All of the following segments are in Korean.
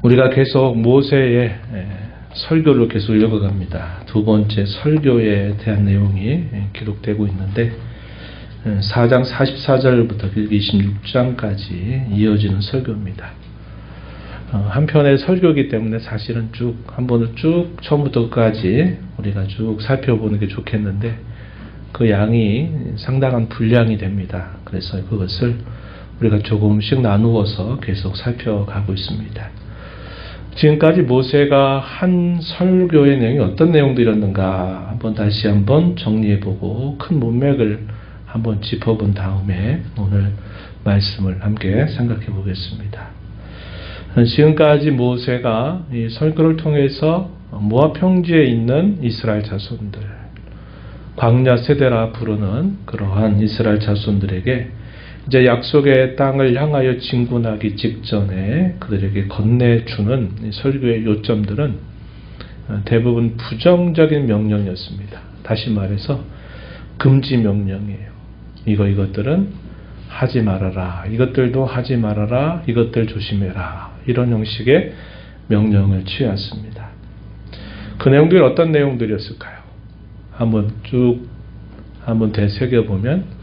우리가 계속 모세의 설교를 계속 읽어갑니다. 두 번째 설교에 대한 내용이 기록되고 있는데 4장 44절부터 26장까지 이어지는 설교입니다. 한편의 설교이기 때문에 사실은 한 번을 쭉 처음부터 끝까지 우리가 쭉 살펴보는 게 좋겠는데 그 양이 상당한 분량이 됩니다. 그래서 그것을 우리가 조금씩 나누어서 계속 살펴가고 있습니다. 지금까지 모세가 한 설교의 내용이 어떤 내용들이었는가 다시 한번 정리해보고 큰 문맥을 한번 짚어본 다음에 오늘 말씀을 함께 생각해 보겠습니다. 지금까지 모세가 이 설교를 통해서 모압 평지에 있는 이스라엘 자손들, 광야 세대라 부르는 그러한 이스라엘 자손들에게 이제 약속의 땅을 향하여 진군하기 직전에 그들에게 건네주는 설교의 요점들은 대부분 부정적인 명령이었습니다. 다시 말해서 금지 명령이에요. 이것들은 하지 말아라. 이것들도 하지 말아라. 이것들 조심해라. 이런 형식의 명령을 취했습니다. 그 내용들이 어떤 내용들이었을까요? 한번 되새겨보면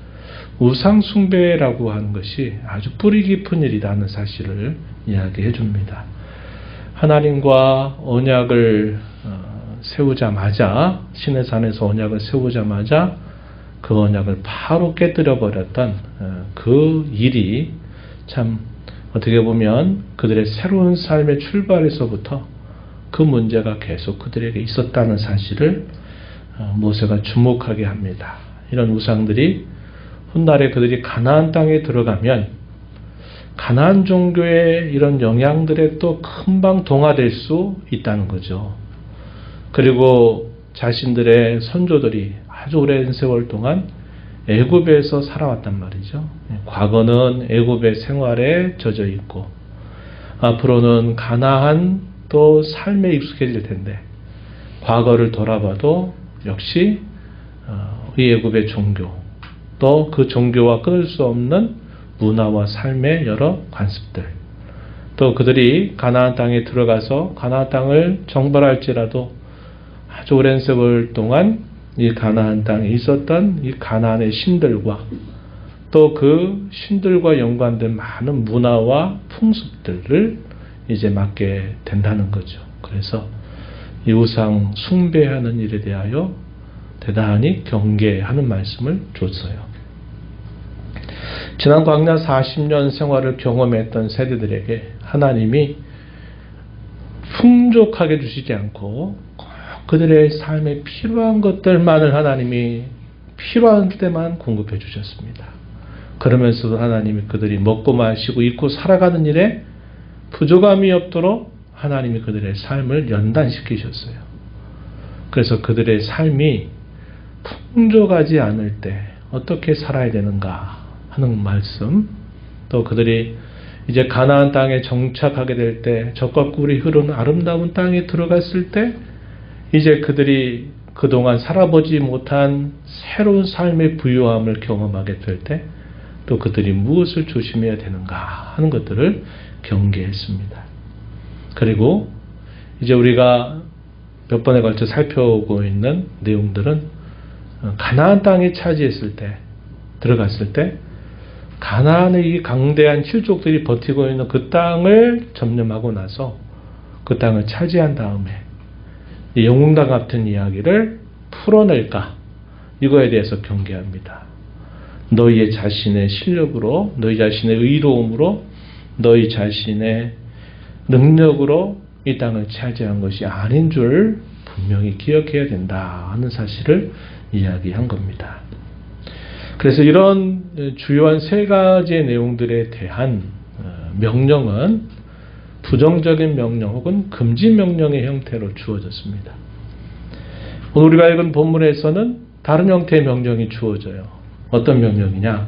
우상 숭배라고 하는 것이 아주 뿌리 깊은 일이라는 사실을 이야기해 줍니다. 하나님과 언약을 세우자마자, 신의 산에서 언약을 세우자마자 그 언약을 바로 깨뜨려 버렸던 그 일이 참 어떻게 보면 그들의 새로운 삶의 출발에서부터 그 문제가 계속 그들에게 있었다는 사실을 모세가 주목하게 합니다. 이런 우상들이 훗날에 그들이 가나안 땅에 들어가면 가나안 종교의 이런 영향들에 또 금방 동화될 수 있다는 거죠. 그리고 자신들의 선조들이 아주 오랜 세월 동안 애굽에서 살아왔단 말이죠. 과거는 애굽의 생활에 젖어 있고 앞으로는 가나안 또 삶에 익숙해질 텐데 과거를 돌아봐도 역시 이 애굽의 종교 또 그 종교와 끊을 수 없는 문화와 삶의 여러 관습들, 또 그들이 가나안 땅에 들어가서 가나안 땅을 정벌할지라도 아주 오랜 세월 동안 이 가나안 땅에 있었던 이 가나안의 신들과 또 그 신들과 연관된 많은 문화와 풍습들을 이제 맡게 된다는 거죠. 그래서 이 우상 숭배하는 일에 대하여 대단히 경계하는 말씀을 줬어요. 지난 광야 40년 생활을 경험했던 세대들에게 하나님이 풍족하게 주시지 않고 그들의 삶에 필요한 것들만을 하나님이 필요한 때만 공급해 주셨습니다. 그러면서도 하나님이 그들이 먹고 마시고 입고 살아가는 일에 부족함이 없도록 하나님이 그들의 삶을 연단시키셨어요. 그래서 그들의 삶이 풍족하지 않을 때 어떻게 살아야 되는가 하는 말씀, 또 그들이 이제 가나안 땅에 정착하게 될 때 젖과 꿀이 흐르는 아름다운 땅에 들어갔을 때 이제 그들이 그동안 살아보지 못한 새로운 삶의 부유함을 경험하게 될 때 또 그들이 무엇을 조심해야 되는가 하는 것들을 경계했습니다. 그리고 이제 우리가 몇 번에 걸쳐 살펴보고 있는 내용들은 가나안 땅에 차지했을 때, 들어갔을 때 가나안의 이 강대한 칠족들이 버티고 있는 그 땅을 점령하고 나서 그 땅을 차지한 다음에 이 영웅당 같은 이야기를 풀어낼까? 이거에 대해서 경계합니다. 너희의 자신의 실력으로, 너희 자신의 의로움으로, 너희 자신의 능력으로 이 땅을 차지한 것이 아닌 줄 분명히 기억해야 된다 하는 사실을 이야기한 겁니다. 그래서 이런 주요한 세 가지의 내용들에 대한 명령은 부정적인 명령 혹은 금지 명령의 형태로 주어졌습니다. 오늘 우리가 읽은 본문에서는 다른 형태의 명령이 주어져요. 어떤 명령이냐?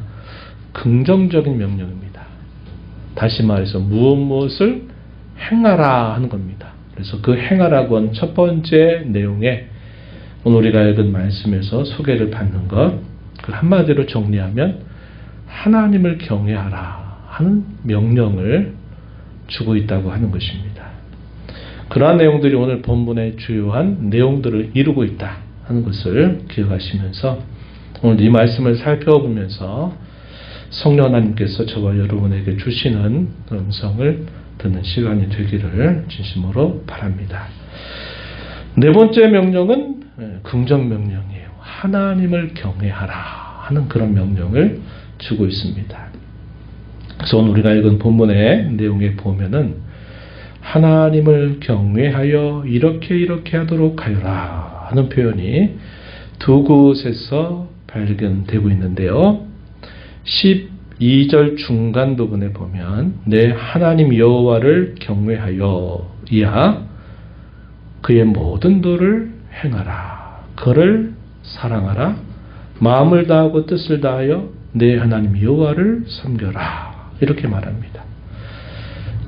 긍정적인 명령입니다. 다시 말해서 무엇을 행하라 하는 겁니다. 그래서 그 행하라고 하는 첫 번째 내용에 오늘 우리가 읽은 말씀에서 소개를 받는 것, 그 한마디로 정리하면 하나님을 경외하라 하는 명령을 주고 있다고 하는 것입니다. 그러한 내용들이 오늘 본문의 주요한 내용들을 이루고 있다 하는 것을 기억하시면서 오늘 이 말씀을 살펴보면서 성령 하나님께서 저와 여러분에게 주시는 음성을 듣는 시간이 되기를 진심으로 바랍니다. 네 번째 명령은 긍정 명령이에요. 하나님을 경외하라 하는 그런 명령을 주고 있습니다. 그래서 오늘 우리가 읽은 본문의 내용에 보면은 하나님을 경외하여 이렇게 하도록 하여라 하는 표현이 두 곳에서 발견되고 있는데요. 12절 중간 부분에 보면 내 하나님 여호와를 경외하여야 그의 모든 도를 행하라. 그를 사랑하라. 마음을 다하고 뜻을 다하여 내 하나님 여호와를 섬겨라. 이렇게 말합니다.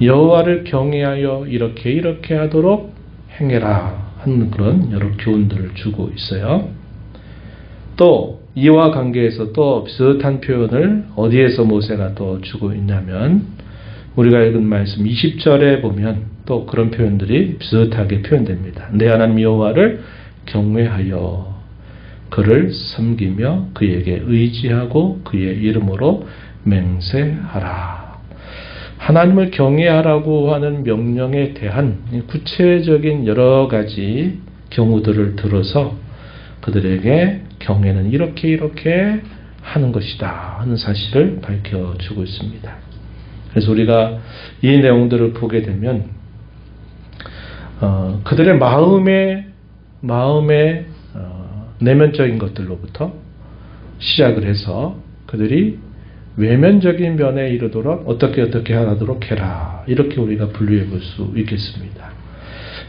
여호와를 경외하여 이렇게 하도록 행해라 하는 그런 여러 교훈들을 주고 있어요. 또 이와 관계해서 또 비슷한 표현을 어디에서 모세가 또 주고 있냐면 우리가 읽은 말씀 20절에 보면 또 그런 표현들이 비슷하게 표현됩니다. 내 하나님 여호와를 경외하여 그를 섬기며 그에게 의지하고 그의 이름으로 맹세하라. 하나님을 경외하라고 하는 명령에 대한 구체적인 여러 가지 경우들을 들어서 그들에게 경외는 이렇게 하는 것이다 하는 사실을 밝혀주고 있습니다. 그래서 우리가 이 내용들을 보게 되면 그들의 마음의 내면적인 것들로부터 시작을 해서 그들이 외면적인 면에 이르도록 어떻게 하도록 해라 이렇게 우리가 분류해 볼 수 있겠습니다.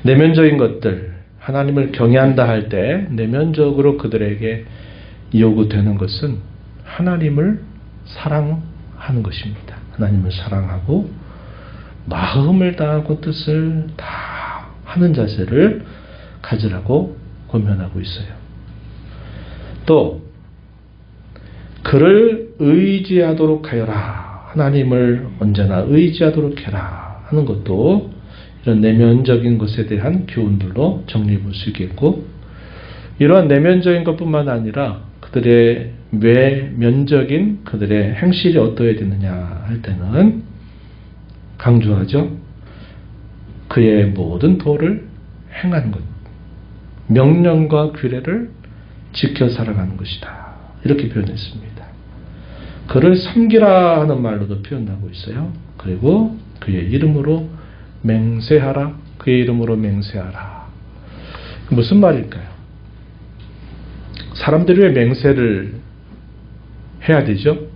내면적인 것들 하나님을 경외한다 할 때 내면적으로 그들에게 요구되는 것은 하나님을 사랑하는 것입니다. 하나님을 사랑하고 마음을 다하고 뜻을 다 하는 자세를 가지라고 권면하고 있어요. 또 그를 의지하도록 하여라. 하나님을 언제나 의지하도록 해라 하는 것도 이런 내면적인 것에 대한 교훈들로 정리해 볼 수 있겠고, 이러한 내면적인 것뿐만 아니라 그들의 외면적인 그들의 행실이 어떠해야 되느냐 할 때는 강조하죠. 그의 모든 도를 행하는 것, 명령과 규례를 지켜 살아가는 것이다 이렇게 표현했습니다. 그를 섬기라 하는 말로도 표현하고 있어요. 그리고 그의 이름으로 맹세하라. 그의 이름으로 맹세하라. 무슨 말일까요? 사람들이 왜 맹세를 해야 되죠?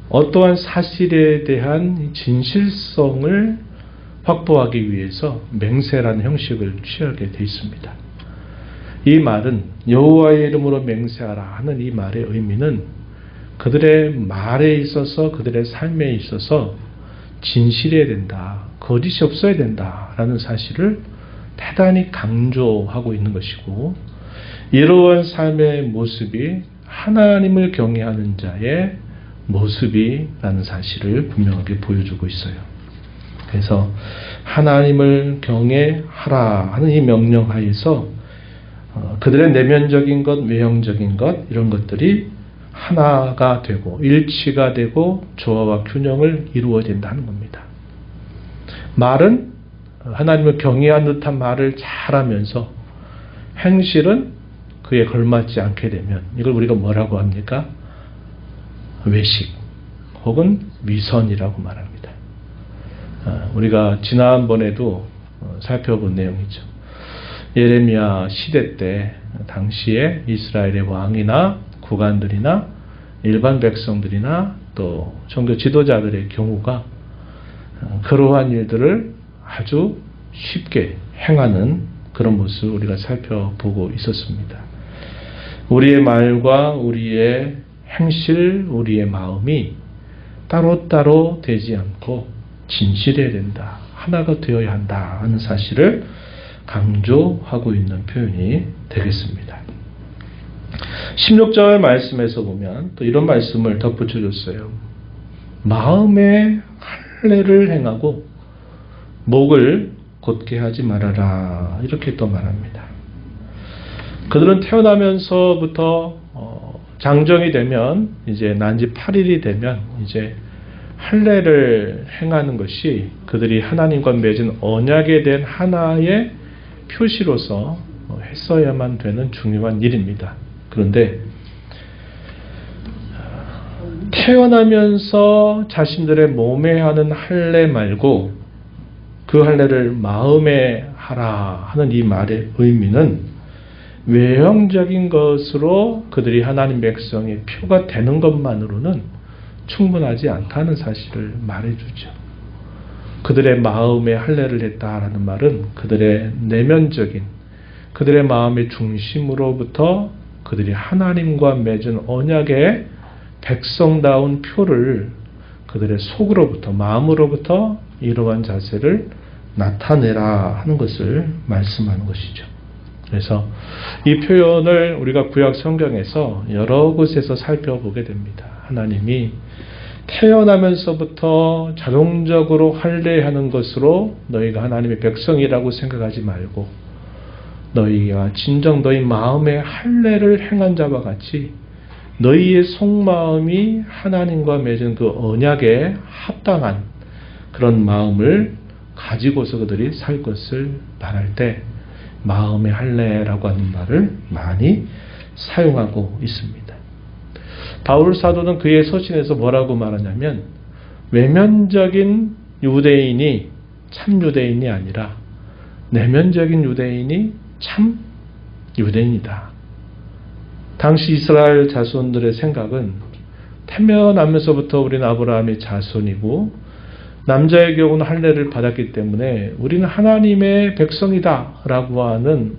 어떠한 사실에 대한 진실성을 확보하기 위해서 맹세라는 형식을 취하게 되어 있습니다. 이 말은 여호와의 이름으로 맹세하라 하는 이 말의 의미는 그들의 말에 있어서 그들의 삶에 있어서 진실해야 된다. 거짓이 없어야 된다라는 사실을 대단히 강조하고 있는 것이고, 이러한 삶의 모습이 하나님을 경외하는 자의 모습이라는 사실을 분명하게 보여주고 있어요. 그래서 하나님을 경외하라 하는 이 명령 하에서 그들의 내면적인 것, 외형적인 것 이런 것들이 하나가 되고 일치가 되고 조화와 균형을 이루어야 된다는 겁니다. 말은 하나님을 경외하는 듯한 말을 잘하면서 행실은 그에 걸맞지 않게 되면 이걸 우리가 뭐라고 합니까? 외식 혹은 위선이라고 말합니다. 우리가 지난번에도 살펴본 내용이죠. 예레미야 시대 때 당시에 이스라엘의 왕이나 구관들이나 일반 백성들이나 또 종교 지도자들의 경우가 그러한 일들을 아주 쉽게 행하는 그런 모습을 우리가 살펴보고 있었습니다. 우리의 말과 우리의 행실, 우리의 마음이 따로따로 되지 않고 진실해야 된다. 하나가 되어야 한다 하는 사실을 강조하고 있는 표현이 되겠습니다. 16절 말씀에서 보면 또 이런 말씀을 덧붙여줬어요. 마음에 할례를 행하고 목을 곧게 하지 말아라. 이렇게 또 말합니다. 그들은 태어나면서부터 장정이 되면 이제 난지 8일이 되면 이제 할례를 행하는 것이 그들이 하나님과 맺은 언약에 대한 하나의 표시로서 했어야만 되는 중요한 일입니다. 그런데 태어나면서 자신들의 몸에 하는 할례 말고 그 할례를 마음에 하라 하는 이 말의 의미는 외형적인 것으로 그들이 하나님 백성의 표가 되는 것만으로는 충분하지 않다는 사실을 말해주죠. 그들의 마음에 할례를 했다라는 말은 그들의 내면적인 그들의 마음의 중심으로부터 그들이 하나님과 맺은 언약의 백성다운 표를 그들의 속으로부터 마음으로부터 이러한 자세를 나타내라 하는 것을 말씀하는 것이죠. 그래서 이 표현을 우리가 구약 성경에서 여러 곳에서 살펴보게 됩니다. 하나님이 태어나면서부터 자동적으로 할례하는 것으로 너희가 하나님의 백성이라고 생각하지 말고 너희가 진정 너희 마음의 할례를 행한 자와 같이 너희의 속마음이 하나님과 맺은 그 언약에 합당한 그런 마음을 가지고서 그들이 살 것을 말할 때 마음의 할례라고 하는 말을 많이 사용하고 있습니다. 바울 사도는 그의 서신에서 뭐라고 말하냐면 외면적인 유대인이 참 유대인이 아니라 내면적인 유대인이 참 유대인이다. 당시 이스라엘 자손들의 생각은 태어나면서부터 우리는 아브라함의 자손이고 남자의 경우는 할례를 받았기 때문에 우리는 하나님의 백성이다 라고 하는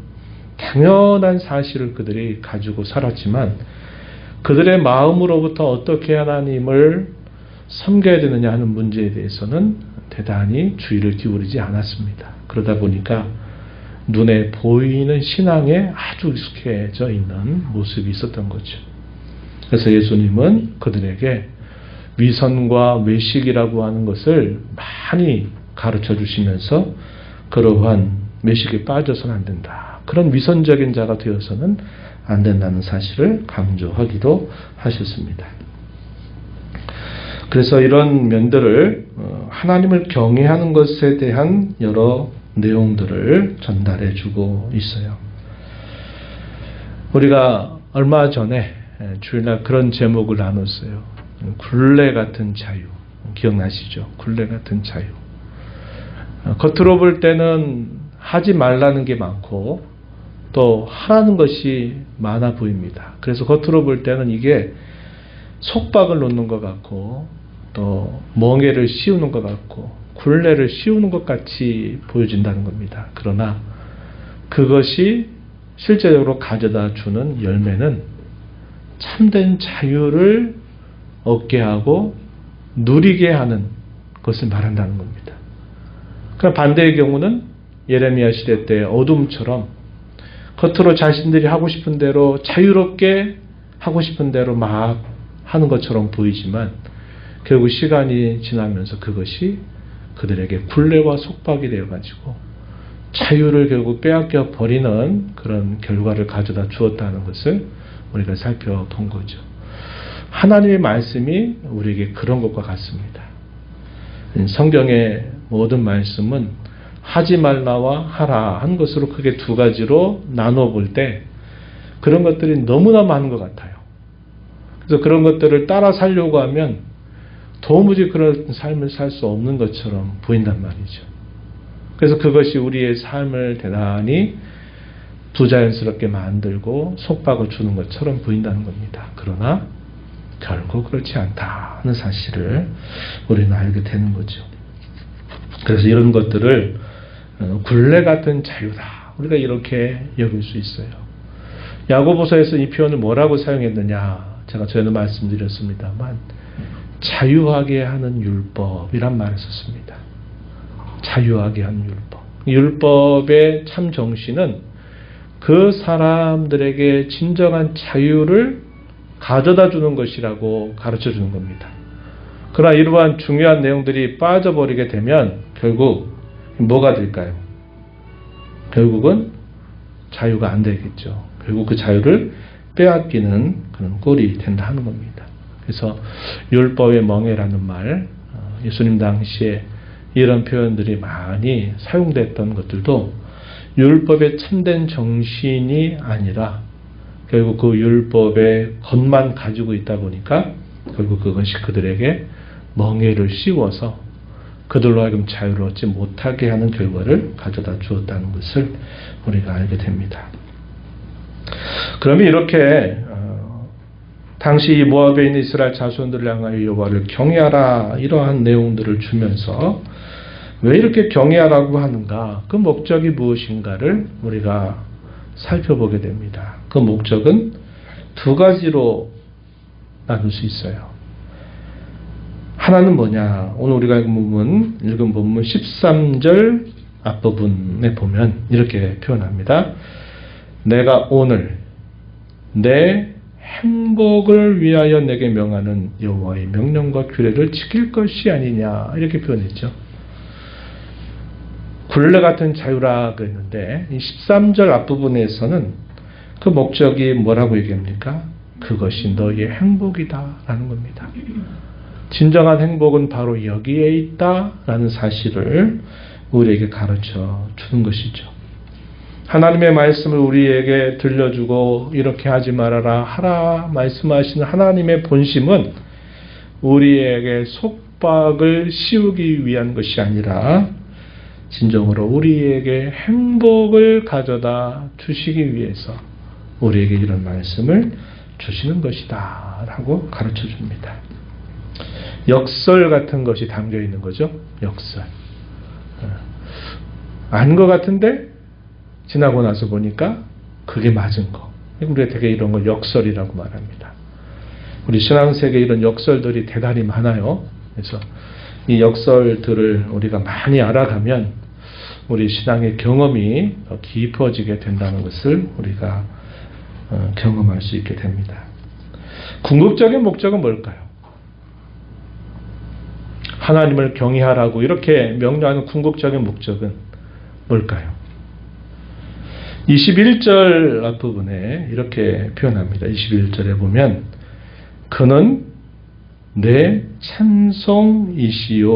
당연한 사실을 그들이 가지고 살았지만 그들의 마음으로부터 어떻게 하나님을 섬겨야 되느냐 하는 문제에 대해서는 대단히 주의를 기울이지 않았습니다. 그러다 보니까 눈에 보이는 신앙에 아주 익숙해져 있는 모습이 있었던 거죠. 그래서 예수님은 그들에게 위선과 외식이라고 하는 것을 많이 가르쳐 주시면서 그러한 외식에 빠져서는 안 된다. 그런 위선적인 자가 되어서는 안 된다는 사실을 강조하기도 하셨습니다. 그래서 이런 면들을 하나님을 경외하는 것에 대한 여러 내용들을 전달해 주고 있어요. 우리가 얼마 전에 주일날 그런 제목을 나눴어요. 굴레 같은 자유. 기억나시죠? 굴레 같은 자유. 겉으로 볼 때는 하지 말라는 게 많고 또 하라는 것이 많아 보입니다. 그래서 겉으로 볼 때는 이게 속박을 놓는 것 같고 또 멍에를 씌우는 것 같고 굴레를 씌우는 것 같이 보여진다는 겁니다. 그러나 그것이 실제적으로 가져다 주는 열매는 참된 자유를 얻게 하고 누리게 하는 것을 말한다는 겁니다. 그럼 반대의 경우는 예레미야 시대 때 어둠처럼 겉으로 자신들이 하고 싶은 대로 자유롭게 하고 싶은 대로 막 하는 것처럼 보이지만 결국 시간이 지나면서 그것이 그들에게 굴레와 속박이 되어가지고 자유를 결국 빼앗겨 버리는 그런 결과를 가져다 주었다는 것을 우리가 살펴본 거죠. 하나님의 말씀이 우리에게 그런 것과 같습니다. 성경의 모든 말씀은 하지 말라와 하라 한 것으로 크게 두 가지로 나눠 볼 때 그런 것들이 너무나 많은 것 같아요. 그래서 그런 것들을 따라 살려고 하면 도무지 그런 삶을 살 수 없는 것처럼 보인단 말이죠. 그래서 그것이 우리의 삶을 대단히 부자연스럽게 만들고 속박을 주는 것처럼 보인다는 겁니다. 그러나 결코 그렇지 않다는 사실을 우리는 알게 되는 거죠. 그래서 이런 것들을 굴레 같은 자유다. 우리가 이렇게 여길 수 있어요. 야고보서에서 이 표현을 뭐라고 사용했느냐. 제가 전에도 말씀드렸습니다만 자유하게 하는 율법이란 말을 썼습니다. 자유하게 하는 율법. 율법의 참 정신은 그 사람들에게 진정한 자유를 가져다 주는 것이라고 가르쳐 주는 겁니다. 그러나 이러한 중요한 내용들이 빠져버리게 되면 결국 뭐가 될까요? 결국은 자유가 안 되겠죠. 결국 그 자유를 빼앗기는 그런 꼴이 된다 하는 겁니다. 그래서 율법의 멍에라는 말, 예수님 당시에 이런 표현들이 많이 사용됐던 것들도 율법의 참된 정신이 아니라 결국 그 율법의 것만 가지고 있다 보니까 결국 그것이 그들에게 멍에를 씌워서 그들로 하여금 자유를 얻지 못하게 하는 결과를 가져다 주었다는 것을 우리가 알게 됩니다. 그러면 이렇게 당시 모압에 있는 이스라엘 자손들을 향하여 여호와를 경외하라 이러한 내용들을 주면서 왜 이렇게 경외하라고 하는가, 그 목적이 무엇인가를 우리가 살펴보게 됩니다. 그 목적은 두 가지로 나눌 수 있어요. 하나는 뭐냐, 오늘 우리가 읽은 본문 13절 앞부분에 보면 이렇게 표현합니다. 내가 오늘 내 행복을 위하여 내게 명하는 여호와의 명령과 규례를 지킬 것이 아니냐, 이렇게 표현했죠. 굴레 같은 자유라 그랬는데 이 13절 앞부분에서는 그 목적이 뭐라고 얘기합니까? 그것이 너희의 행복이다 라는 겁니다. 진정한 행복은 바로 여기에 있다 라는 사실을 우리에게 가르쳐 주는 것이죠. 하나님의 말씀을 우리에게 들려주고 이렇게 하지 말아라 하라 말씀하시는 하나님의 본심은 우리에게 속박을 씌우기 위한 것이 아니라 진정으로 우리에게 행복을 가져다 주시기 위해서 우리에게 이런 말씀을 주시는 것이다 라고 가르쳐 줍니다. 역설 같은 것이 담겨 있는 거죠. 역설. 안 것 같은데 지나고 나서 보니까 그게 맞은 거. 우리가 되게 이런 걸 역설이라고 말합니다. 우리 신앙세계에 이런 역설들이 대단히 많아요. 그래서 이 역설들을 우리가 많이 알아가면 우리 신앙의 경험이 더 깊어지게 된다는 것을 우리가 경험할 수 있게 됩니다. 궁극적인 목적은 뭘까요? 하나님을 경외하라고 이렇게 명령하는 궁극적인 목적은 뭘까요? 21절 앞부분에 이렇게 표현합니다. 21절에 보면 그는 내 찬송이시요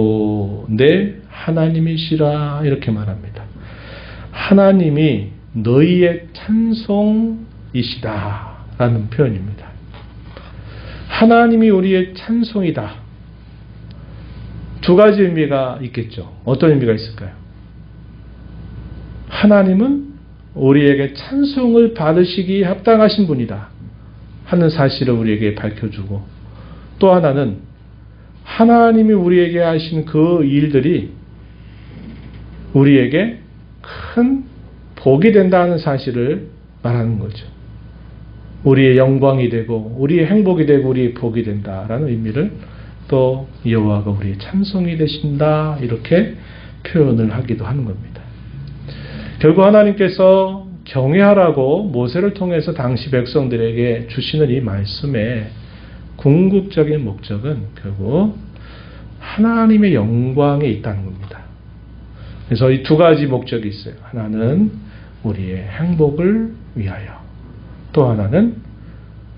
내 하나님이시라 이렇게 말합니다. 하나님이 너희의 찬송이시다 라는 표현입니다. 하나님이 우리의 찬송이다. 두 가지 의미가 있겠죠. 어떤 의미가 있을까요? 하나님은 우리에게 찬송을 받으시기 합당하신 분이다 하는 사실을 우리에게 밝혀주고, 또 하나는 하나님이 우리에게 하신 그 일들이 우리에게 큰 복이 된다는 사실을 말하는 거죠. 우리의 영광이 되고 우리의 행복이 되고 우리의 복이 된다라는 의미를, 또 여호와가 우리의 찬송이 되신다 이렇게 표현을 하기도 하는 겁니다. 결국 하나님께서 경외하라고 모세를 통해서 당시 백성들에게 주시는 이 말씀의 궁극적인 목적은 결국 하나님의 영광에 있다는 겁니다. 그래서 이 두 가지 목적이 있어요. 하나는 우리의 행복을 위하여, 또 하나는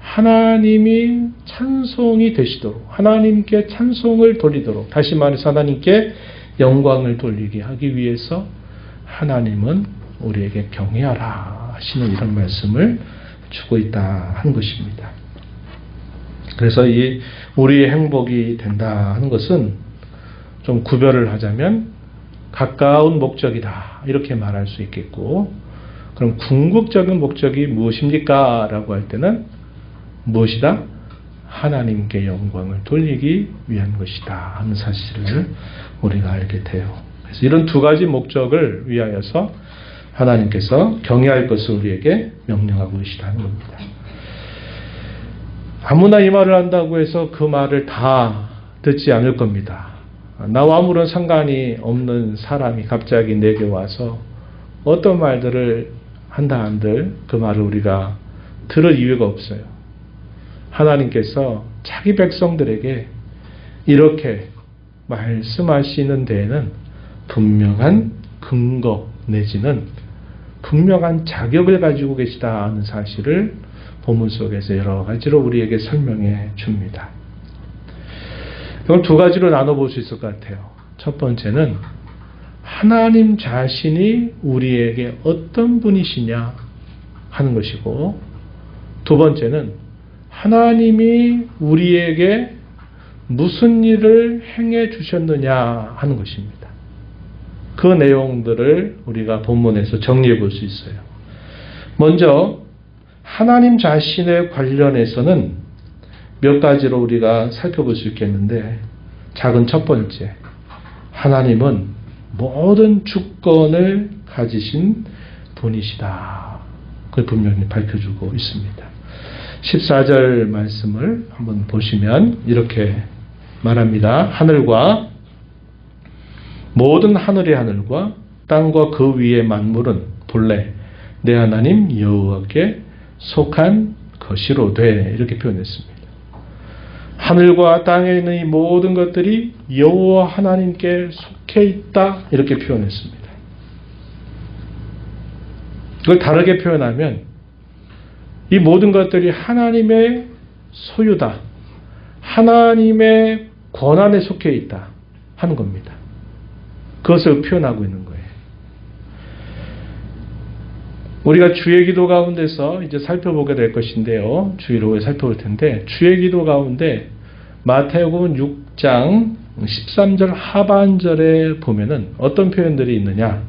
하나님이 찬송이 되시도록, 하나님께 찬송을 돌리도록, 다시 말해서 하나님께 영광을 돌리게 하기 위해서 하나님은 우리에게 경외하라 하시는 이런 말씀을 주고 있다 하는 것입니다. 그래서 이 우리의 행복이 된다 하는 것은 좀 구별을 하자면 가까운 목적이다 이렇게 말할 수 있겠고, 그럼 궁극적인 목적이 무엇입니까? 라고 할 때는 무엇이다? 하나님께 영광을 돌리기 위한 것이다 하는 사실을 우리가 알게 돼요. 그래서 이런 두 가지 목적을 위하여서 하나님께서 경외할 것을 우리에게 명령하고 계시다는 겁니다. 아무나 이 말을 한다고 해서 그 말을 다 듣지 않을 겁니다. 나와 아무런 상관이 없는 사람이 갑자기 내게 와서 어떤 말들을 한다 한들 그 말을 우리가 들을 이유가 없어요. 하나님께서 자기 백성들에게 이렇게 말씀하시는 데에는 분명한 근거 내지는 분명한 자격을 가지고 계시다 하는 사실을 본문 속에서 여러 가지로 우리에게 설명해 줍니다. 이걸 두 가지로 나눠볼 수 있을 것 같아요. 첫 번째는 하나님 자신이 우리에게 어떤 분이시냐 하는 것이고, 두 번째는 하나님이 우리에게 무슨 일을 행해 주셨느냐 하는 것입니다. 그 내용들을 우리가 본문에서 정리해 볼 수 있어요. 먼저 하나님 자신에 관련해서는 몇 가지로 우리가 살펴볼 수 있겠는데, 작은 첫 번째, 하나님은 모든 주권을 가지신 분이시다. 그걸 분명히 밝혀주고 있습니다. 14절 말씀을 한번 보시면 이렇게 말합니다. 하늘과 모든 하늘의 하늘과 땅과 그 위의 만물은 본래 내 하나님 여호와께 속한 것이로되, 이렇게 표현했습니다. 하늘과 땅에 있는 이 모든 것들이 여호와 하나님께 속해 있다, 이렇게 표현했습니다. 이걸 다르게 표현하면 이 모든 것들이 하나님의 소유다, 하나님의 권한에 속해 있다 하는 겁니다. 그것을 표현하고 있는 거예요. 우리가 주의 기도 가운데서 이제 살펴보게 될 것인데요. 주의로 살펴볼 텐데, 주의 기도 가운데 마태복음 6장 13절 하반절에 보면은 어떤 표현들이 있느냐?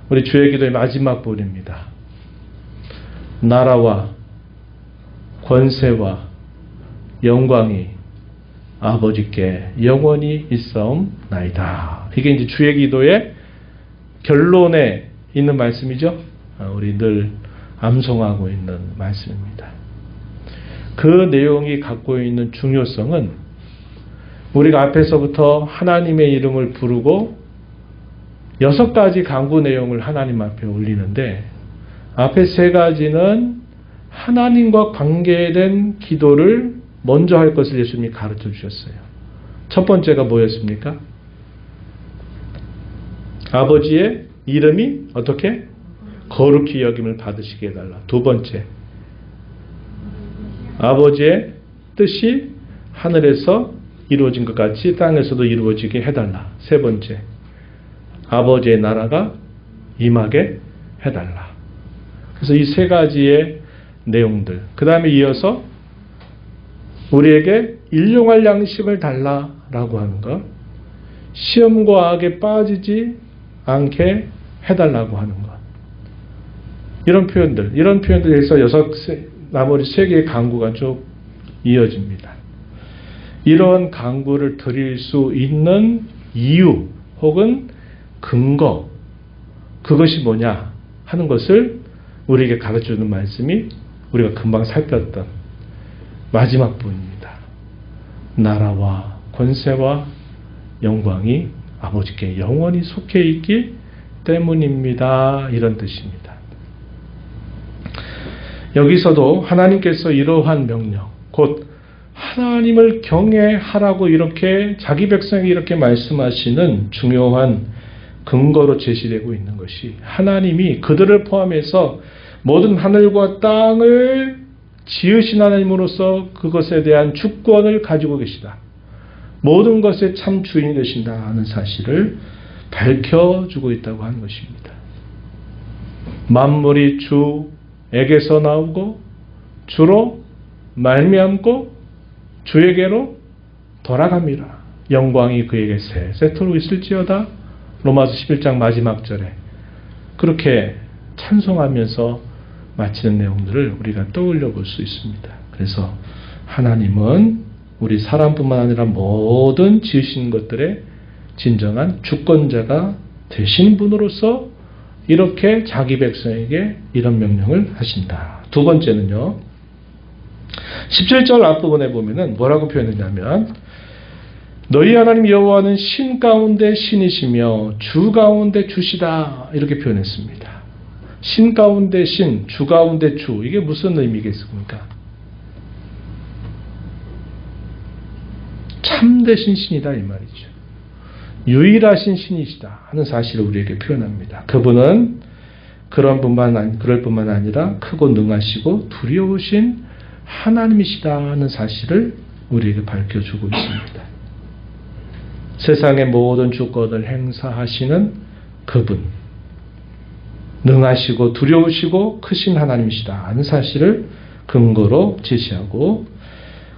우리 주의 기도의 마지막 부분입니다. 나라와 권세와 영광이 아버지께 영원히 있사옵나이다. 이게 이제 주의 기도의 결론에 있는 말씀이죠. 우리 늘 암송하고 있는 말씀입니다. 그 내용이 갖고 있는 중요성은, 우리가 앞에서부터 하나님의 이름을 부르고 6가지 간구 내용을 하나님 앞에 올리는데, 앞에 3가지는 하나님과 관계된 기도를 먼저 할 것을 예수님이 가르쳐 주셨어요. 첫 번째가 뭐였습니까? 아버지의 이름이 어떻게? 거룩히 여김을 받으시게 해달라. 두 번째, 아버지의 뜻이 하늘에서 이루어진 것 같이 땅에서도 이루어지게 해달라. 세 번째, 아버지의 나라가 임하게 해달라. 그래서 이 3가지의 내용들, 그 다음에 이어서 우리에게 일용할 양식을 달라라고 하는 것, 시험과 악에 빠지지 않게 해달라고 하는 것, 이런 표현들에서 나머지 3개의 간구가 쭉 이어집니다. 이런 간구를 드릴 수 있는 이유 혹은 근거, 그것이 뭐냐 하는 것을 우리에게 가르쳐주는 말씀이 우리가 금방 살폈던 마지막 부분입니다. 나라와 권세와 영광이 아버지께 영원히 속해 있기 때문입니다. 이런 뜻입니다. 여기서도 하나님께서 이러한 명령, 곧 하나님을 경외하라고 이렇게 자기 백성에게 이렇게 말씀하시는 중요한 근거로 제시되고 있는 것이, 하나님이 그들을 포함해서 모든 하늘과 땅을 지으신 하나님으로서 그것에 대한 주권을 가지고 계시다, 모든 것의 참 주인이 되신다 하는 사실을 밝혀주고 있다고 하는 것입니다. 만물이 주에게서 나오고 주로 말미암고 주에게로 돌아갑니다. 영광이 그에게 세세토록 있을지어다. 로마서 11장 마지막 절에 그렇게 찬송하면서 마치는 내용들을 우리가 떠올려 볼 수 있습니다. 그래서 하나님은 우리 사람뿐만 아니라 모든 지으신 것들의 진정한 주권자가 되신 분으로서 이렇게 자기 백성에게 이런 명령을 하신다. 두 번째는요, 17절 앞부분에 보면은 뭐라고 표현했냐면, 너희 하나님 여호와는 신 가운데 신이시며 주 가운데 주시다, 이렇게 표현했습니다. 신 가운데 신, 주 가운데 주, 이게 무슨 의미겠습니까? 참되신 신이다 이 말이죠. 유일하신 신이시다 하는 사실을 우리에게 표현합니다. 그분은 그럴 뿐만 아니라 크고 능하시고 두려우신 하나님이시다는 사실을 우리에게 밝혀주고 있습니다. 세상의 모든 주권을 행사하시는 그분, 능하시고 두려우시고 크신 하나님이시다는 사실을 근거로 제시하고,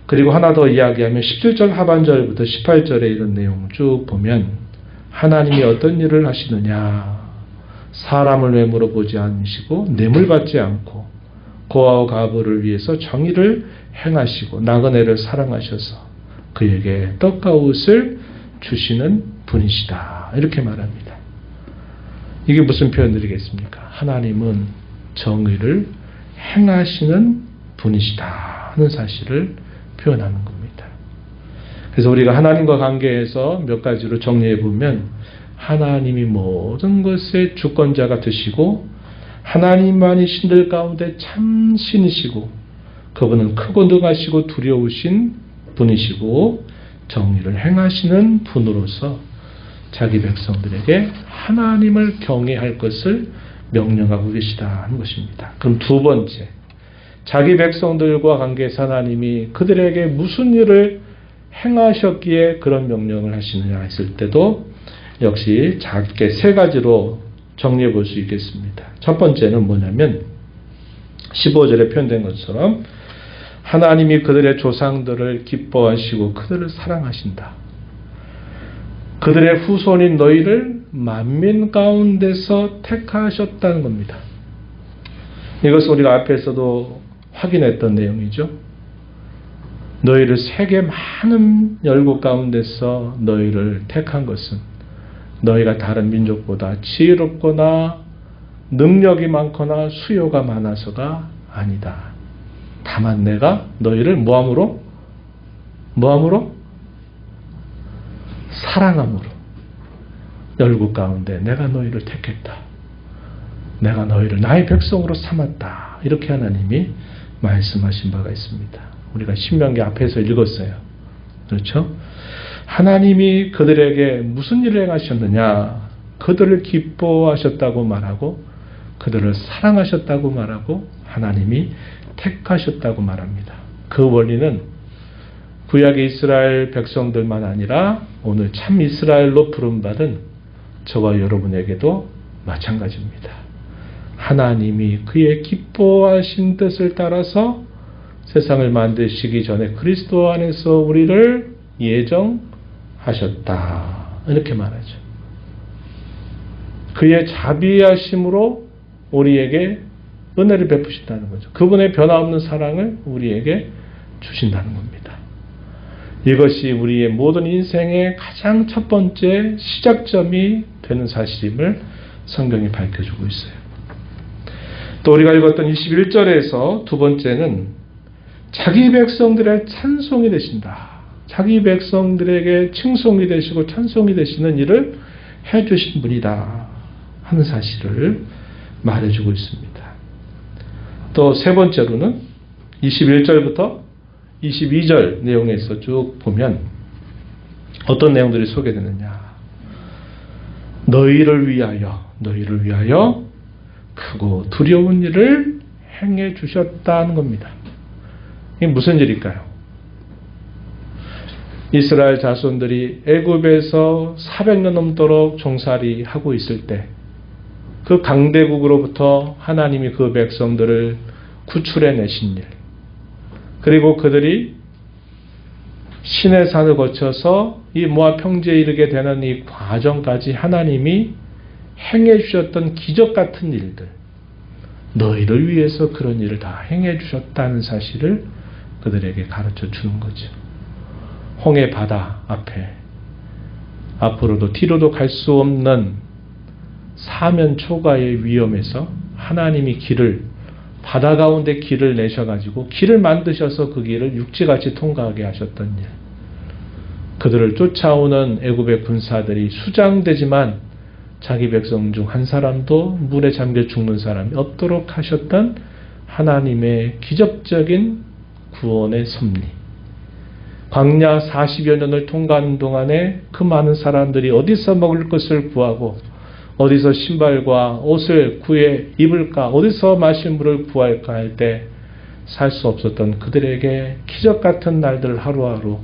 그리고 하나 더 이야기하면 17절 하반절부터 18절에 이런 내용을 쭉 보면 하나님이 어떤 일을 하시느냐, 사람을 외모로 보지 않으시고 뇌물 받지 않고 고아와 과부를 위해서 정의를 행하시고 나그네를 사랑하셔서 그에게 떡과 옷을 주시는 분이시다, 이렇게 말합니다. 이게 무슨 표현들이겠습니까? 하나님은 정의를 행하시는 분이시다 하는 사실을 표현하는 겁니다. 그래서 우리가 하나님과 관계에서 몇 가지로 정리해 보면, 하나님이 모든 것의 주권자가 되시고 하나님만이 신들 가운데 참 신이시고 그분은 크고 능하시고 두려우신 분이시고 정의를 행하시는 분으로서 자기 백성들에게 하나님을 경외할 것을 명령하고 계시다는 것입니다. 그럼 두 번째, 자기 백성들과 관계에서 하나님이 그들에게 무슨 일을 행하셨기에 그런 명령을 하시느냐 했을 때도 역시 작게 세 가지로 정리해 볼 수 있겠습니다. 첫 번째는 뭐냐면 15절에 표현된 것처럼 하나님이 그들의 조상들을 기뻐하시고 그들을 사랑하신다. 그들의 후손인 너희를 만민 가운데서 택하셨다는 겁니다. 이것은 우리가 앞에서도 확인했던 내용이죠. 너희를 세계 많은 열국 가운데서 너희를 택한 것은 너희가 다른 민족보다 지혜롭거나 능력이 많거나 수요가 많아서가 아니다. 다만 내가 너희를 뭐함으로? 사랑함으로 열국 가운데 내가 너희를 택했다. 내가 너희를 나의 백성으로 삼았다. 이렇게 하나님이 말씀하신 바가 있습니다. 우리가 신명기 앞에서 읽었어요. 그렇죠? 하나님이 그들에게 무슨 일을 행하셨느냐? 그들을 기뻐하셨다고 말하고 그들을 사랑하셨다고 말하고 하나님이 택하셨다고 말합니다. 그 원리는 구약의 이스라엘 백성들만 아니라 오늘 참 이스라엘로 부름받은 저와 여러분에게도 마찬가지입니다. 하나님이 그의 기뻐하신 뜻을 따라서 세상을 만드시기 전에 그리스도 안에서 우리를 예정하셨다. 이렇게 말하죠. 그의 자비하심으로 우리에게 은혜를 베푸신다는 거죠. 그분의 변화없는 사랑을 우리에게 주신다는 겁니다. 이것이 우리의 모든 인생의 가장 첫 번째 시작점이 되는 사실임을 성경이 밝혀주고 있어요. 또 우리가 읽었던 21절에서 두 번째는 자기 백성들의 찬송이 되신다. 자기 백성들에게 칭송이 되시고 찬송이 되시는 일을 해주신 분이다 하는 사실을 말해주고 있습니다. 또 세 번째로는 21절부터 22절 내용에서 쭉 보면 어떤 내용들이 소개되느냐. 너희를 위하여 크고 두려운 일을 행해 주셨다는 겁니다. 이게 무슨 일일까요? 이스라엘 자손들이 애굽에서 400년 넘도록 종살이 하고 있을 때 그 강대국으로부터 하나님이 그 백성들을 구출해 내신 일, 그리고 그들이 신의 산을 거쳐서 이 모압 평지에 이르게 되는 이 과정까지 하나님이 행해 주셨던 기적 같은 일들, 너희를 위해서 그런 일을 다 행해 주셨다는 사실을 그들에게 가르쳐 주는 거죠. 홍해 바다 앞에 앞으로도 뒤로도 갈 수 없는 사면 초가의 위험에서 하나님이 바다 가운데 길을 내셔가지고 길을 만드셔서 그 길을 육지같이 통과하게 하셨던 일, 그들을 쫓아오는 애굽의 군사들이 수장되지만 자기 백성 중 한 사람도 물에 잠겨 죽는 사람이 없도록 하셨던 하나님의 기적적인 구원의 섭리, 광야 40여 년을 통과하는 동안에 그 많은 사람들이 어디서 먹을 것을 구하고 어디서 신발과 옷을 구해 입을까, 어디서 마실 물을 구할까 할 때 살 수 없었던 그들에게 기적 같은 날들을 하루하루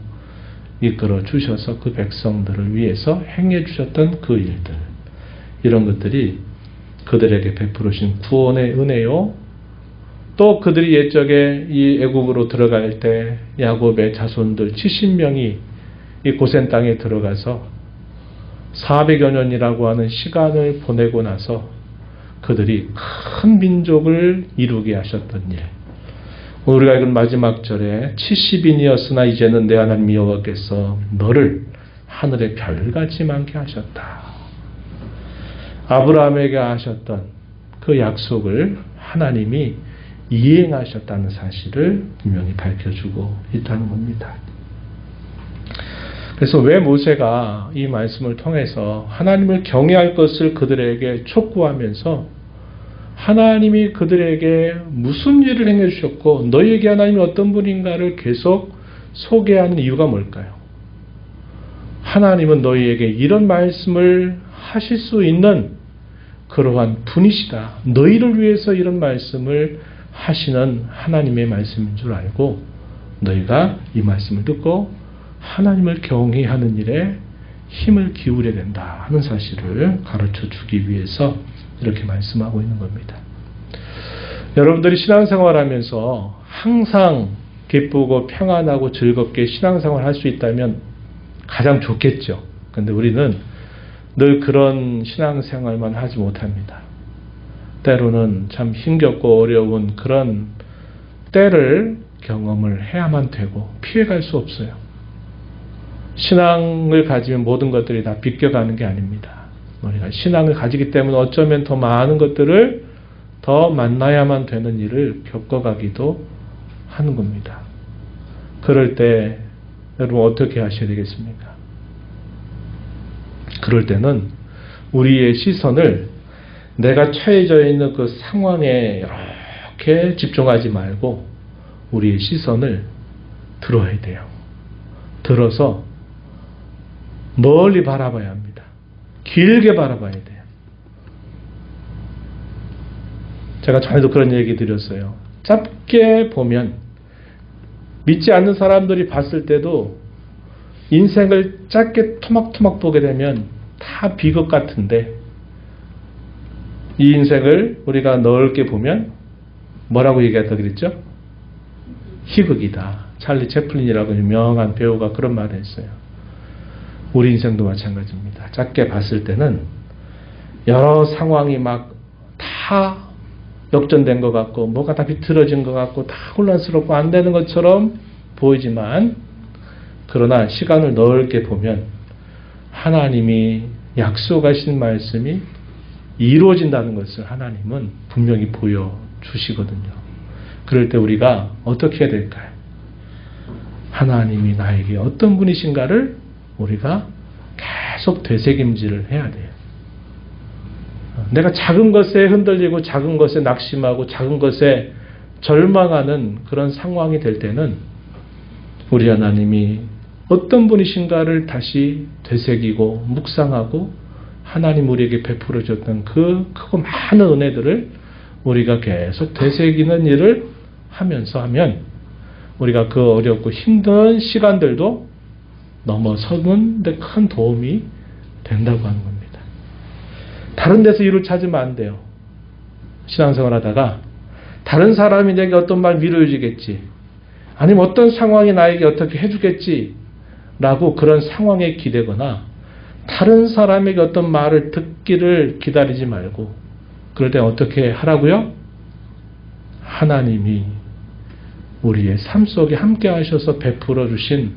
이끌어 주셔서 그 백성들을 위해서 행해 주셨던 그 일들, 이런 것들이 그들에게 베풀으신 구원의 은혜요. 또 그들이 옛적에 이 애국으로 들어갈 때 야곱의 자손들 70명이 이 고센 땅에 들어가서 400여 년이라고 하는 시간을 보내고 나서 그들이 큰 민족을 이루게 하셨던 일. 우리가 읽은 마지막 절에 70인이었으나 이제는 내 하나님 여호와께서 너를 하늘의 별같이 많게 하셨다. 아브라함에게 하셨던 그 약속을 하나님이 이행하셨다는 사실을 분명히 밝혀주고 있다는 겁니다. 그래서 왜 모세가 이 말씀을 통해서 하나님을 경외할 것을 그들에게 촉구하면서 하나님이 그들에게 무슨 일을 행해 주셨고 너희에게 하나님이 어떤 분인가를 계속 소개하는 이유가 뭘까요? 하나님은 너희에게 이런 말씀을 하실 수 있는 그러한 분이시다. 너희를 위해서 이런 말씀을 하시는 하나님의 말씀인 줄 알고 너희가 이 말씀을 듣고 하나님을 경외하는 일에 힘을 기울여야 된다 하는 사실을 가르쳐 주기 위해서 이렇게 말씀하고 있는 겁니다. 여러분들이 신앙생활하면서 항상 기쁘고 평안하고 즐겁게 신앙생활을 할 수 있다면 가장 좋겠죠. 그런데 우리는 늘 그런 신앙생활만 하지 못합니다. 때로는 참 힘겹고 어려운 그런 때를 경험을 해야만 되고 피해갈 수 없어요. 신앙을 가지면 모든 것들이 다 비껴가는 게 아닙니다. 우리가 신앙을 가지기 때문에 어쩌면 더 많은 것들을 더 만나야만 되는 일을 겪어가기도 하는 겁니다. 그럴 때 여러분 어떻게 하셔야 되겠습니까? 그럴 때는 우리의 시선을 내가 처해져 있는 그 상황에 이렇게 집중하지 말고 우리의 시선을 들어야 돼요. 들어서 멀리 바라봐야 합니다. 길게 바라봐야 돼요. 제가 전에도 그런 얘기 드렸어요. 짧게 보면 믿지 않는 사람들이 봤을 때도 인생을 짧게 토막토막 보게 되면 다 비극 같은데 이 인생을 우리가 넓게 보면 뭐라고 얘기했다 그랬죠? 희극이다. 찰리 채플린이라고 유명한 배우가 그런 말을 했어요. 우리 인생도 마찬가지입니다. 짧게 봤을 때는 여러 상황이 막 다 역전된 것 같고 뭐가 다 비틀어진 것 같고 다 혼란스럽고 안 되는 것처럼 보이지만 그러나 시간을 넓게 보면 하나님이 약속하신 말씀이 이루어진다는 것을 하나님은 분명히 보여주시거든요. 그럴 때 우리가 어떻게 해야 될까요? 하나님이 나에게 어떤 분이신가를 우리가 계속 되새김질을 해야 돼요. 내가 작은 것에 흔들리고 작은 것에 낙심하고 작은 것에 절망하는 그런 상황이 될 때는 우리 하나님이 어떤 분이신가를 다시 되새기고 묵상하고 하나님 우리에게 베풀어 줬던 그 크고 많은 은혜들을 우리가 계속 되새기는 일을 하면서 하면 우리가 그 어렵고 힘든 시간들도 넘어서는 데 큰 도움이 된다고 하는 겁니다. 다른 데서 이유를 찾으면 안 돼요. 신앙생활 하다가 다른 사람이 내게 어떤 말 위로해 주겠지, 아니면 어떤 상황이 나에게 어떻게 해주겠지 라고 그런 상황에 기대거나 다른 사람에게 어떤 말을 듣기를 기다리지 말고 그럴 때 어떻게 하라고요? 하나님이 우리의 삶 속에 함께 하셔서 베풀어 주신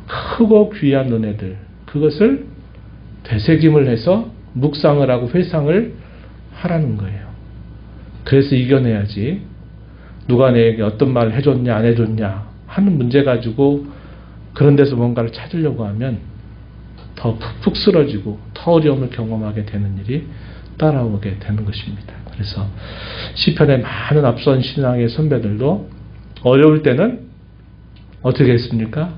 크고 귀한 은혜들, 그것을 되새김을 해서 묵상을 하고 회상을 하라는 거예요. 그래서 이겨내야지 누가 내게 어떤 말을 해줬냐 안 해줬냐 하는 문제 가지고 그런 데서 뭔가를 찾으려고 하면 더 푹푹 쓰러지고 더 어려움을 경험하게 되는 일이 따라오게 되는 것입니다. 그래서 시편의 많은 앞선 신앙의 선배들도 어려울 때는 어떻게 했습니까?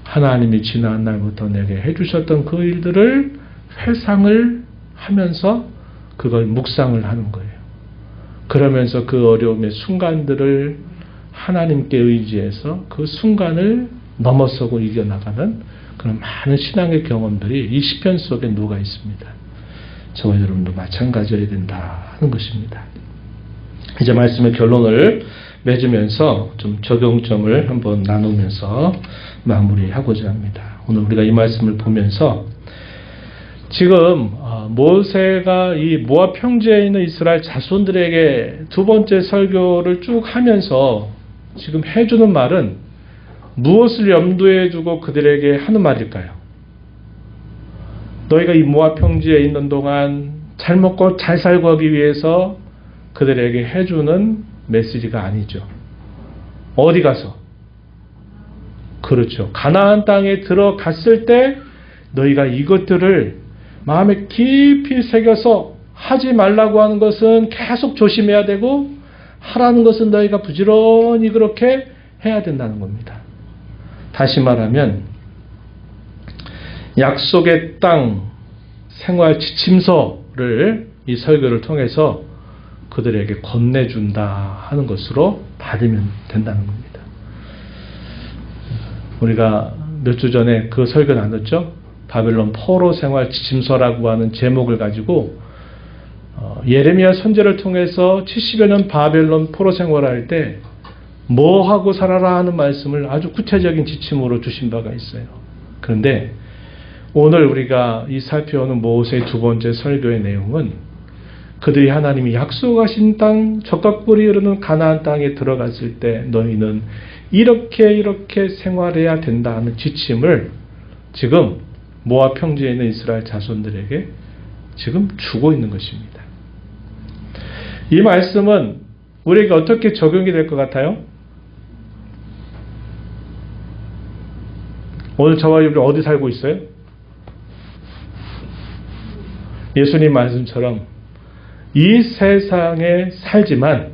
하나님이 지난 날부터 내게 해주셨던 그 일들을 회상을 하면서 그걸 묵상을 하는 거예요. 그러면서 그 어려움의 순간들을 하나님께 의지해서 그 순간을 넘어서고 이겨나가는 그런 많은 신앙의 경험들이 이 시편 속에 녹아 있습니다. 저와 여러분도 마찬가지여야 된다 하는 것입니다. 이제 말씀의 결론을 맺으면서 좀 적용점을 한번 나누면서 마무리하고자 합니다. 오늘 우리가 이 말씀을 보면서 지금 모세가 이 모압 평지에 있는 이스라엘 자손들에게 두 번째 설교를 쭉 하면서 지금 해주는 말은 무엇을 염두에 두고 그들에게 하는 말일까요? 너희가 이 모압 평지에 있는 동안 잘 먹고 잘 살고 하기 위해서 그들에게 해주는 메시지가 아니죠. 어디 가서? 그렇죠. 가나안 땅에 들어갔을 때 너희가 이것들을 마음에 깊이 새겨서 하지 말라고 하는 것은 계속 조심해야 되고 하라는 것은 너희가 부지런히 그렇게 해야 된다는 겁니다. 다시 말하면 약속의 땅 생활 지침서를 이 설교를 통해서 그들에게 건네준다 하는 것으로 받으면 된다는 겁니다. 우리가 몇 주 전에 그 설교 나눴죠? 바벨론 포로 생활 지침서라고 하는 제목을 가지고 예레미야 선지자를 통해서 70여 년 바벨론 포로 생활할 때 뭐 하고 살아라 하는 말씀을 아주 구체적인 지침으로 주신 바가 있어요. 그런데 오늘 우리가 이 살펴오는 모세의 두 번째 설교의 내용은 그들이 하나님이 약속하신 땅 젖과 꿀이 흐르는 가나안 땅에 들어갔을 때 너희는 이렇게 생활해야 된다 하는 지침을 지금 모압 평지에 있는 이스라엘 자손들에게 지금 주고 있는 것입니다. 이 말씀은 우리에게 어떻게 적용이 될 것 같아요? 오늘 저와 여러분이 어디 살고 있어요? 예수님 말씀처럼 이 세상에 살지만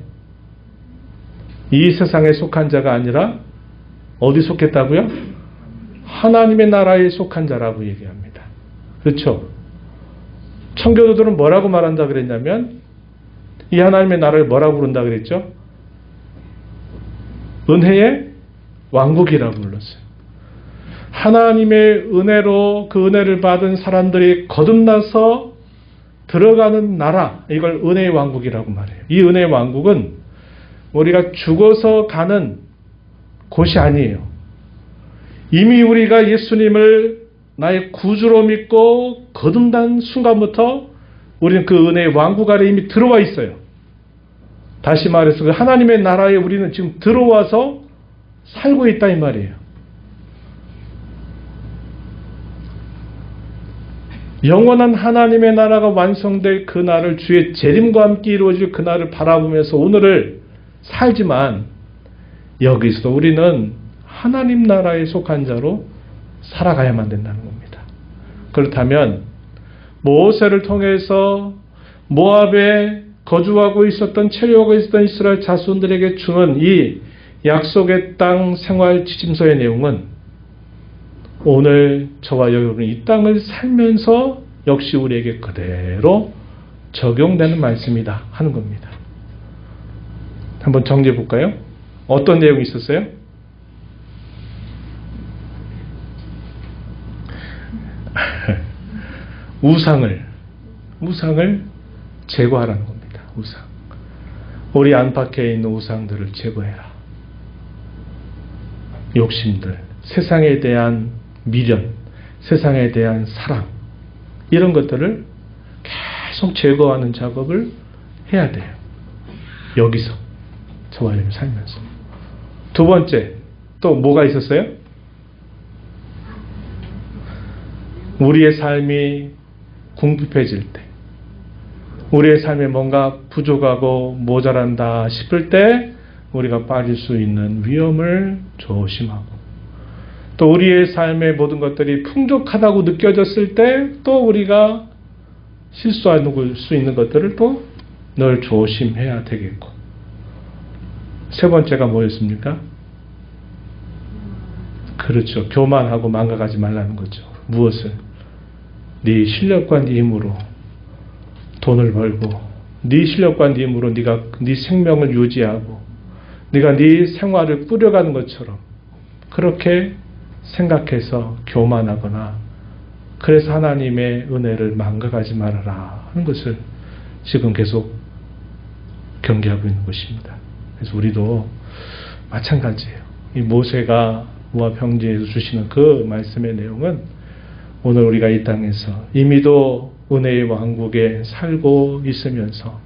이 세상에 속한 자가 아니라 어디 속했다고요? 하나님의 나라에 속한 자라고 얘기합니다. 그렇죠? 청교도들은 뭐라고 말한다 그랬냐면 이 하나님의 나라를 뭐라고 부른다 그랬죠? 은혜의 왕국이라고 불렀어요. 하나님의 은혜로 그 은혜를 받은 사람들이 거듭나서 들어가는 나라, 이걸 은혜의 왕국이라고 말해요. 이 은혜의 왕국은 우리가 죽어서 가는 곳이 아니에요. 이미 우리가 예수님을 나의 구주로 믿고 거듭난 순간부터 우리는 그 은혜의 왕국 아래 이미 들어와 있어요. 다시 말해서 그 하나님의 나라에 우리는 지금 들어와서 살고 있다 이 말이에요. 영원한 하나님의 나라가 완성될 그날을 주의 재림과 함께 이루어질 그날을 바라보면서 오늘을 살지만 여기서 우리는 하나님 나라에 속한 자로 살아가야만 된다는 겁니다. 그렇다면 모세를 통해서 모압에 거주하고 있었던 체류하고 있었던 이스라엘 자손들에게 주는 이 약속의 땅 생활 지침서의 내용은 오늘 저와 여러분이 이 땅을 살면서 역시 우리에게 그대로 적용되는 말씀이다 하는 겁니다. 한번 정리해 볼까요? 어떤 내용이 있었어요? 우상을 제거하라는 겁니다. 우상. 우리 안팎에 있는 우상들을 제거해라. 욕심들, 세상에 대한 미련, 세상에 대한 사랑, 이런 것들을 계속 제거하는 작업을 해야 돼요. 여기서 저와 여러분 살면서. 두 번째, 또 뭐가 있었어요? 우리의 삶이 궁핍해질 때, 우리의 삶에 뭔가 부족하고 모자란다 싶을 때 우리가 빠질 수 있는 위험을 조심하고, 또 우리의 삶의 모든 것들이 풍족하다고 느껴졌을 때 또 우리가 실수할 수 있는 것들을 또 늘 조심해야 되겠고, 세 번째가 뭐였습니까? 그렇죠. 교만하고 망각하지 말라는 거죠. 무엇을? 네 실력과 네 힘으로 돈을 벌고 네 실력과 네 힘으로 네가 네 생명을 유지하고 네가 네 생활을 꾸려가는 것처럼 그렇게 생각해서 교만하거나 그래서 하나님의 은혜를 망각하지 말아라 하는 것을 지금 계속 경계하고 있는 것입니다. 그래서 우리도 마찬가지예요. 이 모세가 모압 평지에서 주시는 그 말씀의 내용은 오늘 우리가 이 땅에서 이미도 은혜의 왕국에 살고 있으면서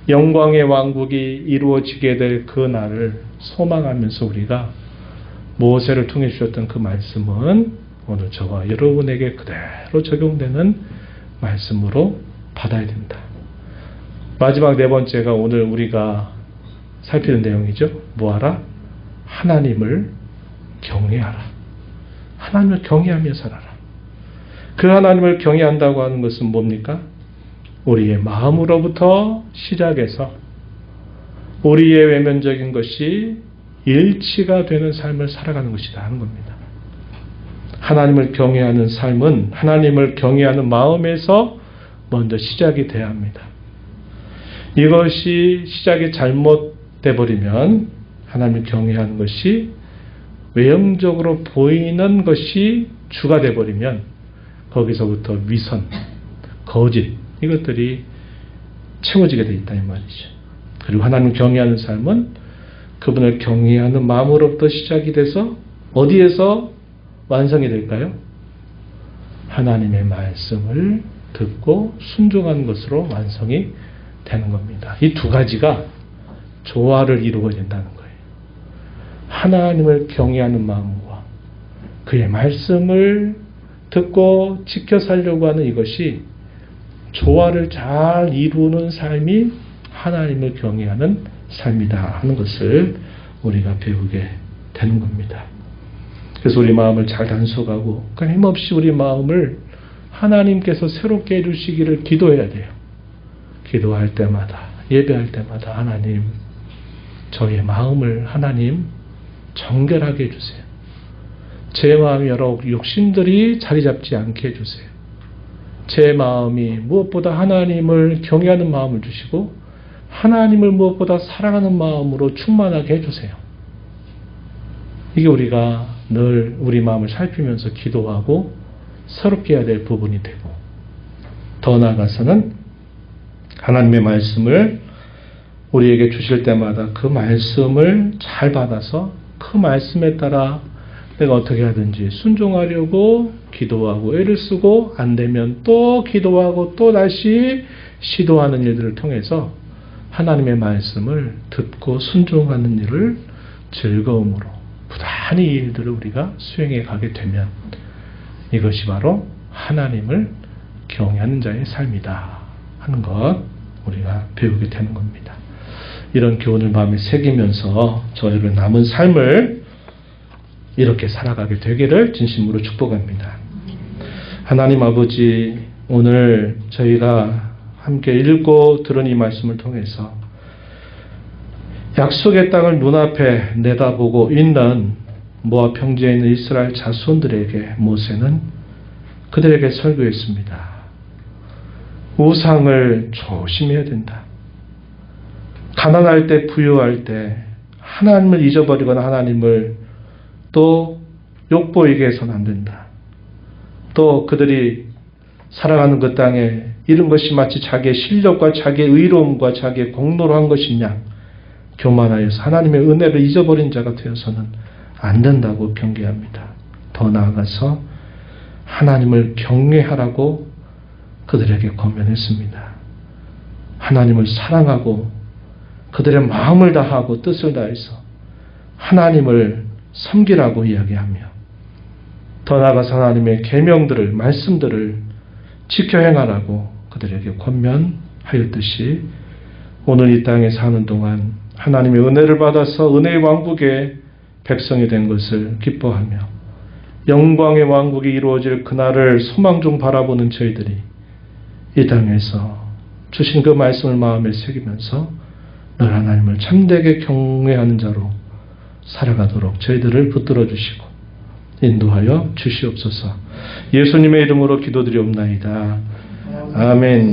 영광의 왕국이 이루어지게 될 그 날을 소망하면서 우리가 모세를 통해 주셨던 그 말씀은 오늘 저와 여러분에게 그대로 적용되는 말씀으로 받아야 된다. 마지막 네 번째가 오늘 우리가 살피는 내용이죠. 뭐하라? 하나님을 경외하라. 하나님을 경외하며 살아라. 그 하나님을 경외한다고 하는 것은 뭡니까? 우리의 마음으로부터 시작해서 우리의 외면적인 것이 일치가 되는 삶을 살아가는 것이다 하는 겁니다. 하나님을 경외하는 삶은 하나님을 경외하는 마음에서 먼저 시작이 돼야 합니다. 이것이 시작이 잘못돼 버리면 하나님을 경외하는 것이 외형적으로 보이는 것이 주가 돼 버리면 거기서부터 위선, 거짓 이것들이 채워지게 돼 있다 이 말이죠. 그리고 하나님을 경외하는 삶은 그분을 경외하는 마음으로부터 시작이 돼서 어디에서 완성이 될까요? 하나님의 말씀을 듣고 순종하는 것으로 완성이 되는 겁니다. 이 두 가지가 조화를 이루어야 된다는 거예요. 하나님을 경외하는 마음과 그의 말씀을 듣고 지켜 살려고 하는 이것이 조화를 잘 이루는 삶이 하나님을 경외하는 삶이다 하는 것을 우리가 배우게 되는 겁니다. 그래서 우리 마음을 잘 단속하고 끊임없이 우리 마음을 하나님께서 새롭게 해주시기를 기도해야 돼요. 기도할 때마다 예배할 때마다 하나님 저의 마음을 하나님 정결하게 해주세요. 제 마음이 여러 욕심들이 자리 잡지 않게 해주세요. 제 마음이 무엇보다 하나님을 경외하는 마음을 주시고 하나님을 무엇보다 사랑하는 마음으로 충만하게 해주세요. 이게 우리가 늘 우리 마음을 살피면서 기도하고 새롭게 해야 될 부분이 되고 더 나아가서는 하나님의 말씀을 우리에게 주실 때마다 그 말씀을 잘 받아서 그 말씀에 따라 내가 어떻게 하든지 순종하려고 기도하고 애를 쓰고 안 되면 또 기도하고 또 다시 시도하는 일들을 통해서 하나님의 말씀을 듣고 순종하는 일을 즐거움으로 부단히 이 일들을 우리가 수행해 가게 되면 이것이 바로 하나님을 경외하는 자의 삶이다 하는 것 우리가 배우게 되는 겁니다. 이런 교훈을 마음에 새기면서 저희를 남은 삶을 이렇게 살아가게 되기를 진심으로 축복합니다. 하나님 아버지, 오늘 저희가 함께 읽고 들은 이 말씀을 통해서 약속의 땅을 눈앞에 내다보고 있는 모압 평지에 있는 이스라엘 자손들에게 모세는 그들에게 설교했습니다. 우상을 조심해야 된다. 가난할 때 부유할 때 하나님을 잊어버리거나 하나님을 또 욕보이게 해서는 안 된다. 또 그들이 살아가는 그 땅에 이런 것이 마치 자기의 실력과 자기의 의로움과 자기의 공로로 한 것이냐 교만하여서 하나님의 은혜를 잊어버린 자가 되어서는 안 된다고 경계합니다. 더 나아가서 하나님을 경외하라고 그들에게 권면했습니다. 하나님을 사랑하고 그들의 마음을 다하고 뜻을 다해서 하나님을 섬기라고 이야기하며 더 나아가서 하나님의 계명들을 말씀들을 지켜 행하라고 그들에게 권면하였듯이 오늘 이 땅에 사는 동안 하나님의 은혜를 받아서 은혜의 왕국의 백성이 된 것을 기뻐하며 영광의 왕국이 이루어질 그날을 소망 중 바라보는 저희들이 이 땅에서 주신 그 말씀을 마음에 새기면서 늘 하나님을 참되게 경외하는 자로 살아가도록 저희들을 붙들어 주시고 인도하여 주시옵소서. 예수님의 이름으로 기도드리옵나이다. 아멘.